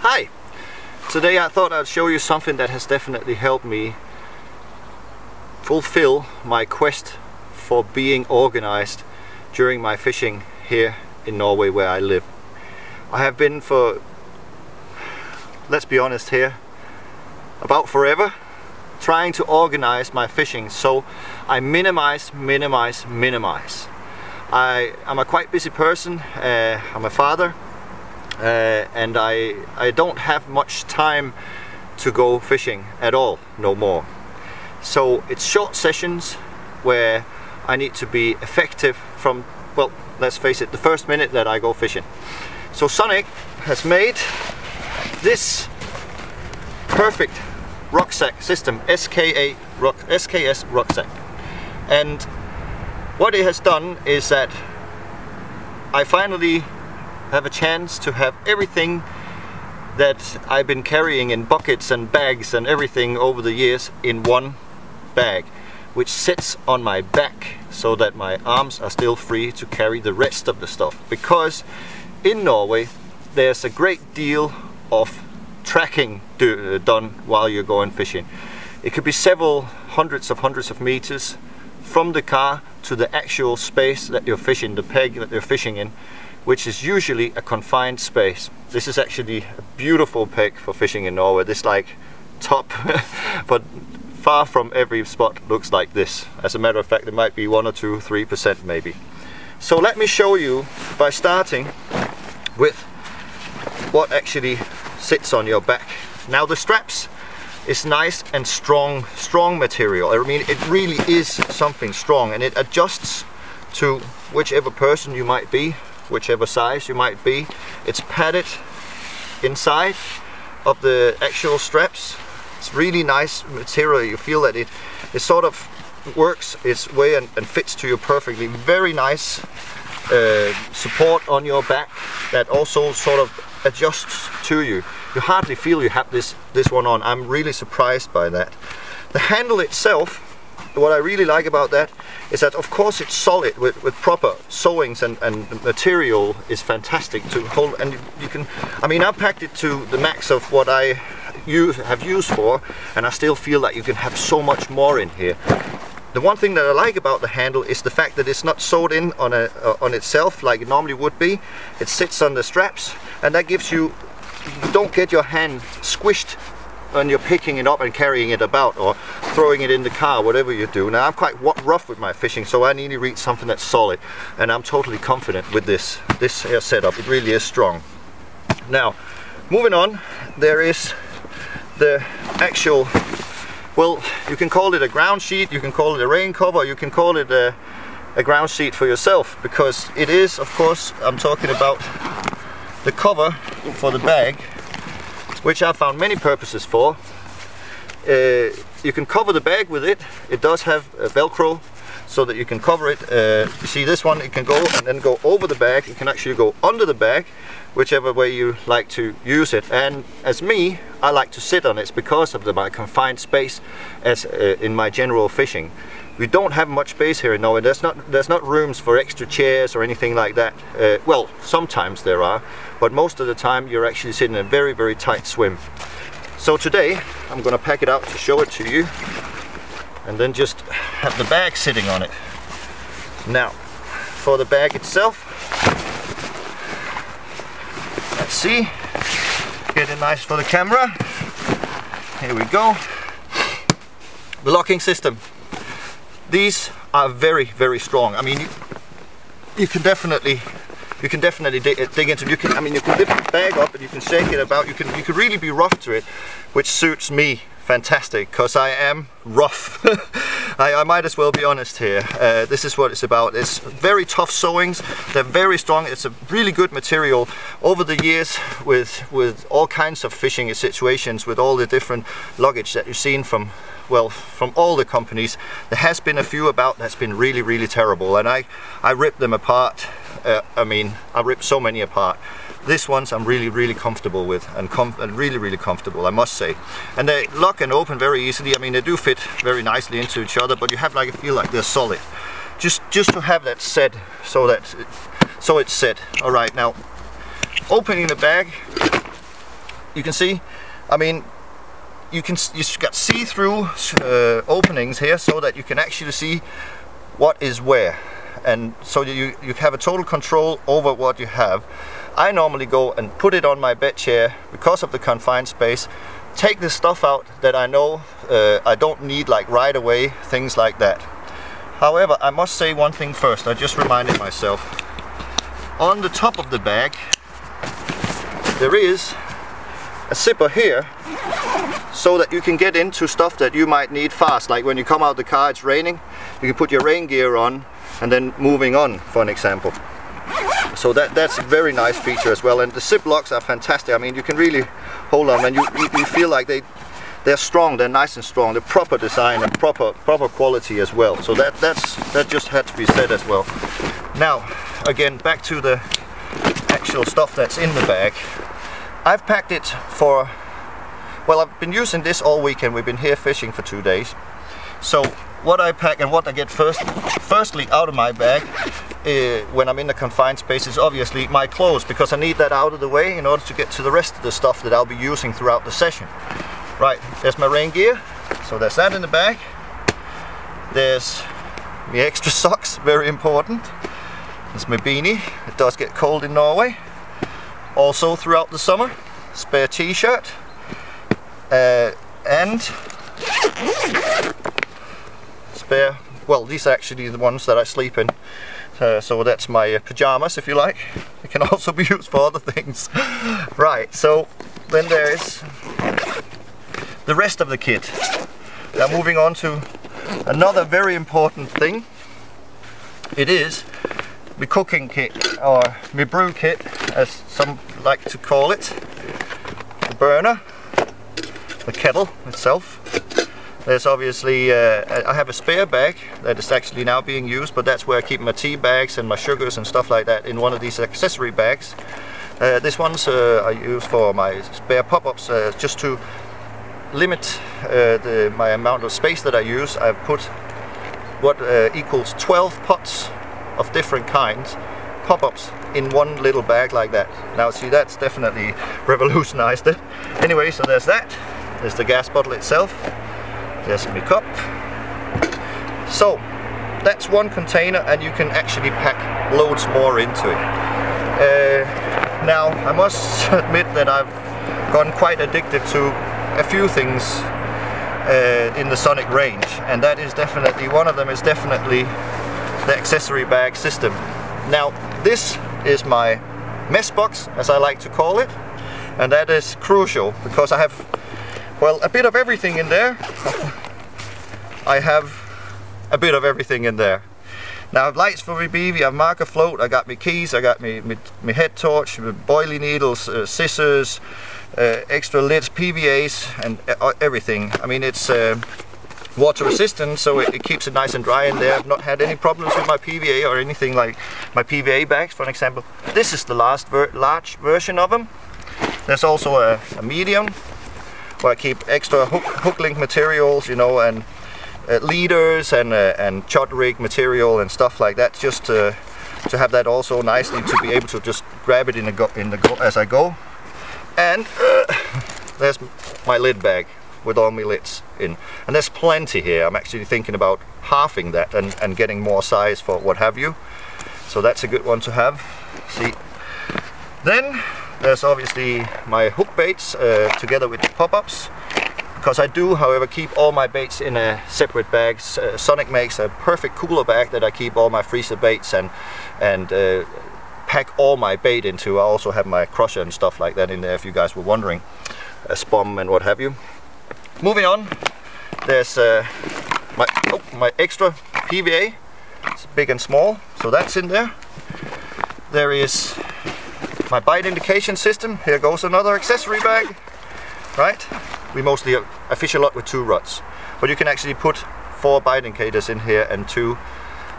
Hi! Today I thought I'd show you something that has definitely helped me fulfill my quest for being organized during my fishing here in Norway where I live. I have been for, let's be honest here, about forever trying to organize my fishing, so I minimize. I'm a quite busy person. I'm a father, and I don't have much time to go fishing at all no more. So it's short sessions where I need to be effective from, well, let's face it, the first minute that I go fishing. So SONIK has made this perfect rucksack system, SKS rucksack. And what it has done is that I finally have a chance to have everything that I've been carrying in buckets and bags and everything over the years in one bag, which sits on my back so that my arms are still free to carry the rest of the stuff. Because in Norway there's a great deal of tracking done while you're going fishing. It could be several hundreds of meters from the car to the actual space that you're fishing, the peg that you're fishing in, which is usually a confined space. This is actually a beautiful peg for fishing in Norway. This like top, but far from every spot looks like this. As a matter of fact, it might be 1 or 2, 3% maybe. So let me show you by starting with what actually sits on your back. Now the straps is nice and strong material. I mean, it really is something strong, and it adjusts to whichever person you might be, whichever size you might be. It's padded inside of the actual straps. It's really nice material. You feel that it sort of works its way and fits to you perfectly. Very nice support on your back that also sort of adjusts to you. You hardly feel you have this one on. I'm really surprised by that. The handle itself, what I really like about that is that of course it's solid with proper sewings, and material is fantastic to hold, and you can, I mean, I packed it to the max of what I have used for, and I still feel that you can have so much more in here. The one thing that I like about the handle is the fact that it's not sewed in on itself like it normally would be. It sits on the straps, and that gives you don't get your hand squished when you're picking it up and carrying it about or throwing it in the car, whatever you do. Now I'm quite rough with my fishing, so I need to reach something that's solid, and I'm totally confident with this setup. It really is strong. Now moving on, there is the actual, well, you can call it a ground sheet, you can call it a rain cover, you can call it a ground sheet for yourself, because it is, of course, I'm talking about the cover for the bag, which I've found many purposes for. You can cover the bag with it. It does have a Velcro so that you can cover it. You see this one, it can go and then go over the bag. It can actually go under the bag, whichever way you like to use it. And as me, I like to sit on it because of my confined space as in my general fishing. We don't have much space here in Norway. There's not rooms for extra chairs or anything like that. Well, sometimes there are, but most of the time you're actually sitting in a very tight swim. So today I'm going to pack it out to show it to you, and then just have the bag sitting on it. Now for the bag itself, let's see, get it nice for the camera. Here we go. The locking system. These are very strong. I mean, you can definitely dig into. You can, I mean, you can lift the bag up and you can shake it about. You can really be rough to it, which suits me fantastic because I am rough. I might as well be honest here. This is what it's about. It's very tough sewings. They're very strong. It's a really good material. Over the years, with all kinds of fishing situations, with all the different luggage that you've seen from, well, from all the companies, there has been a few about that's been really terrible, and I ripped them apart. I mean, I ripped so many apart. This ones I'm really comfortable with, and really comfortable, I must say. And they lock and open very easily. I mean, they do fit very nicely into each other, but you have like a feel like they're solid. Just to have that set, so it's set. All right, now opening the bag, you can see, I mean, you got see-through openings here so that you can actually see what is where, and so you have a total control over what you have. I normally go and put it on my bed chair because of the confined space, take the stuff out that I know I don't need, like right away, things like that. However, I must say one thing first. I just reminded myself. On the top of the bag there is a zipper here, so that you can get into stuff that you might need fast, like when you come out the car, it's raining, you can put your rain gear on and then moving on, for an example. So that's a very nice feature as well, and the zip locks are fantastic. I mean, you can really hold on, and you feel like they're strong, they're nice and strong, they're proper design and proper quality as well. So that just had to be said as well. Now, again, back to the actual stuff that's in the bag. I've packed it for, well, I've been using this all weekend. We've been here fishing for 2 days. So what I pack and what I get firstly out of my bag when I'm in the confined space is obviously my clothes, because I need that out of the way in order to get to the rest of the stuff that I'll be using throughout the session. Right, there's my rain gear, so there's that in the bag. There's my extra socks, very important. There's my beanie, it does get cold in Norway. Also throughout the summer, spare t-shirt, and spare, well, these are actually the ones that I sleep in. So that's my pajamas, if you like. It can also be used for other things. Right, so then there is the rest of the kit. Now moving on to another very important thing. It is the cooking kit, or my brew kit as some like to call it. The burner, the kettle itself. There's obviously, I have a spare bag that is actually now being used, but that's where I keep my tea bags and my sugars and stuff like that in one of these accessory bags. This one's I use for my spare pop-ups, just to limit my amount of space that I use. I've put what equals 12 pots of different kinds, pop-ups, in one little bag like that. Now see, that's definitely revolutionized it. Anyway, so there's that. There's the gas bottle itself. There's my cup. So that's one container, and you can actually pack loads more into it. Now I must admit that I've gotten quite addicted to a few things in the SONIK range, and that is definitely, one of them is definitely the accessory bag system. Now this is my mess box, as I like to call it, and that is crucial because I have, well, a bit of everything in there. I have a bit of everything in there. Now I have lights for my BV, I have marker float, I got my keys, I got my head torch, my boilie needles, scissors, extra lids, PVAs, and everything. I mean, it's water resistant, so it keeps it nice and dry in there. I've not had any problems with my PVA or anything, like my PVA bags, for an example. This is the large version of them. There's also a medium, where I keep extra hook link materials, you know, and leaders and chod rig material and stuff like that, just to have that also nicely, to be able to just grab it as I go. And there's my lid bag with all my lids in, and there's plenty here. I'm actually thinking about halving that and getting more size for what have you, so that's a good one to have. See, then there's obviously my hook baits together with the pop-ups, because I do, however, keep all my baits in a separate bag. SONIK makes a perfect cooler bag that I keep all my freezer baits and pack all my bait into. I also have my crusher and stuff like that in there, if you guys were wondering, a spom and what have you. Moving on, there's my extra PVA. It's big and small, so that's in there. There is my bite indication system. Here goes another accessory bag, right? I fish a lot with 2 rods, but you can actually put 4 bite indicators in here and 2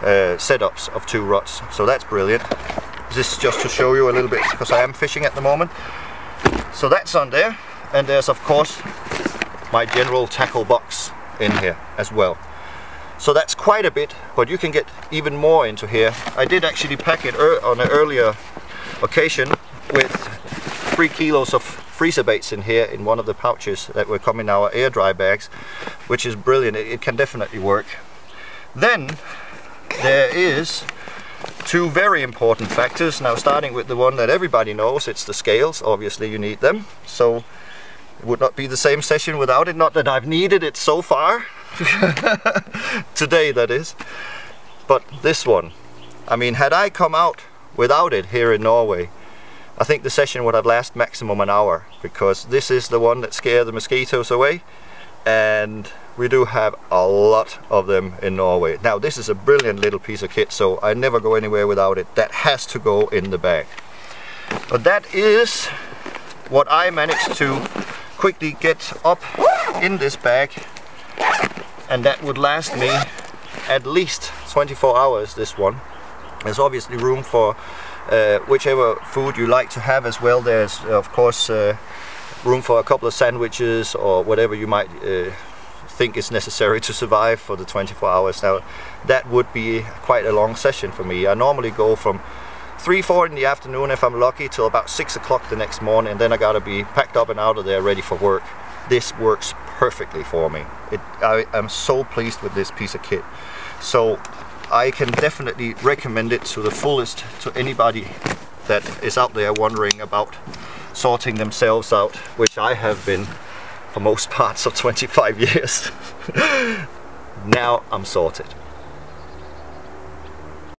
setups of 2 rods, so that's brilliant. This is just to show you a little bit, because I am fishing at the moment. So that's on there, and there's of course my general tackle box in here as well. So that's quite a bit, but you can get even more into here. I did actually pack it on an earlier occasion with 3 kilos of freezer baits in here in one of the pouches that will come in our air dry bags, which is brilliant. It can definitely work. Then there is two very important factors. Now, starting with the one that everybody knows, it's the scales. Obviously you need them, so it would not be the same session without it. Not that I've needed it so far today, that is. But this one, I mean, had I come out without it here in Norway, I think the session would have lasted maximum an hour, because this is the one that scares the mosquitoes away, and we do have a lot of them in Norway. Now, this is a brilliant little piece of kit, so I never go anywhere without it. That has to go in the bag. But that is what I managed to quickly get up in this bag, and that would last me at least 24 hours, this one. There's obviously room for whichever food you like to have as well. There's of course room for a couple of sandwiches or whatever you might think is necessary to survive for the 24 hours. Now, that would be quite a long session for me. I normally go from 3-4 in the afternoon if I'm lucky till about 6 o'clock the next morning, and then I gotta be packed up and out of there ready for work. This works perfectly for me. I am so pleased with this piece of kit. So I can definitely recommend it to the fullest to anybody that is out there wondering about sorting themselves out, which I have been for most parts of 25 years. Now I'm sorted.